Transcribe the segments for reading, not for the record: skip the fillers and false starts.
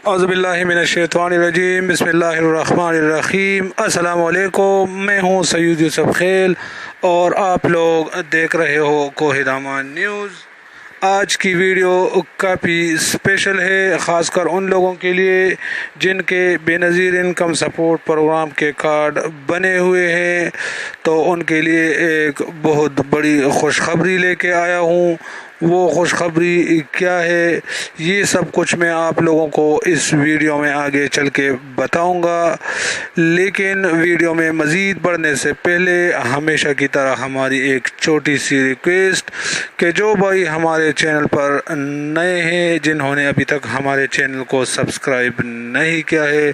اعوذ باللہ من الشیطان الرجیم، بسم اللہ الرحمن الرحیم۔ السلام علیکم، میں ہوں سید یوسف خیل اور آپ لوگ دیکھ رہے ہو کوہ دامان نیوز۔ آج کی ویڈیو کافی اسپیشل ہے، خاص کر ان لوگوں کے لیے جن کے بے نظیر انکم سپورٹ پروگرام کے کارڈ بنے ہوئے ہیں، تو ان کے لیے ایک بہت بڑی خوشخبری لے کے آیا ہوں۔ وہ خوشخبری کیا ہے، یہ سب کچھ میں آپ لوگوں کو اس ویڈیو میں آگے چل کے بتاؤں گا، لیکن ویڈیو میں مزید بڑھنے سے پہلے ہمیشہ کی طرح ہماری ایک چھوٹی سی ریکویسٹ کہ جو بھائی ہمارے چینل پر نئے ہیں، جنہوں نے ابھی تک ہمارے چینل کو سبسکرائب نہیں کیا ہے،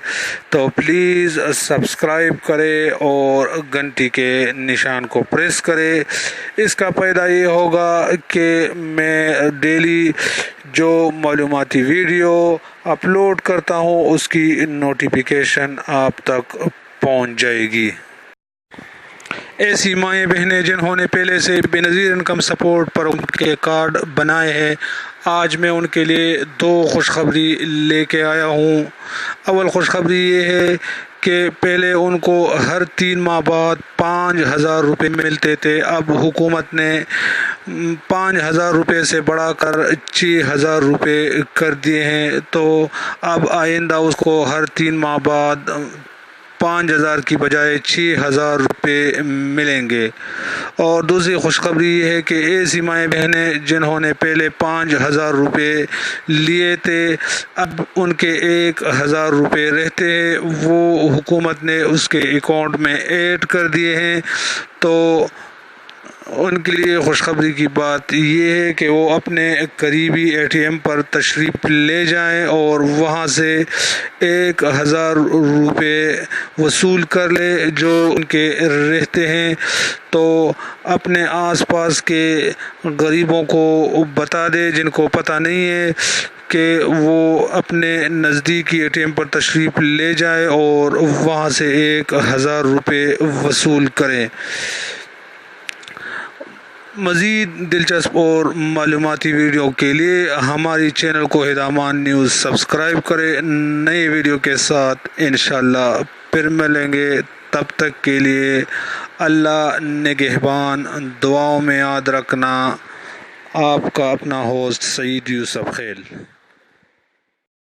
تو پلیز سبسکرائب کرے اور گھنٹی کے نشان کو پریس کرے۔ اس کا فائدہ یہ ہوگا کہ میں ڈیلی جو معلوماتی ویڈیو اپلوڈ کرتا ہوں اس کی نوٹیفیکیشن آپ تک پہنچ جائے گی۔ ایسی مائیں بہنیں جنہوں نے پہلے سے بے نظیر انکم سپورٹ پروگرام کے کارڈ بنائے ہیں، آج میں ان کے لیے دو خوشخبری لے کے آیا ہوں۔ اول خوشخبری یہ ہے کہ پہلے ان کو ہر 3 ماہ بعد 5,000 روپے ملتے تھے، اب حکومت نے 5,000 روپے سے بڑھا کر 6,000 روپے کر دیے ہیں، تو اب آئندہ اس کو ہر 3 ماہ بعد 5,000 کی بجائے 6,000 روپے ملیں گے۔ اور دوسری خوشخبری یہ ہے کہ ایسی مائیں بہنیں جنہوں نے پہلے 5,000 روپے لیے تھے، اب ان کے 1,000 روپے رہتے ہیں، وہ حکومت نے اس کے اکاؤنٹ میں ایڈ کر دیے ہیں۔ تو ان کے لیے خوشخبری کی بات یہ ہے کہ وہ اپنے قریبی ATM پر تشریف لے جائیں اور وہاں سے 1,000 روپے وصول کر لے جو ان کے رہتے ہیں، تو اپنے آس پاس کے غریبوں کو بتا دے جن کو پتہ نہیں ہے کہ وہ اپنے نزدیکی ATM پر تشریف لے جائیں اور وہاں سے 1,000 روپے وصول کریں۔ مزید دلچسپ اور معلوماتی ویڈیو کے لیے ہماری چینل کوہ دامان نیوز سبسکرائب کریں۔ نئے ویڈیو کے ساتھ انشاءاللہ پھر ملیں گے، تب تک کے لیے اللہ نگہبان۔ دعاؤں میں یاد رکھنا، آپ کا اپنا ہوسٹ سید یوسف خیل۔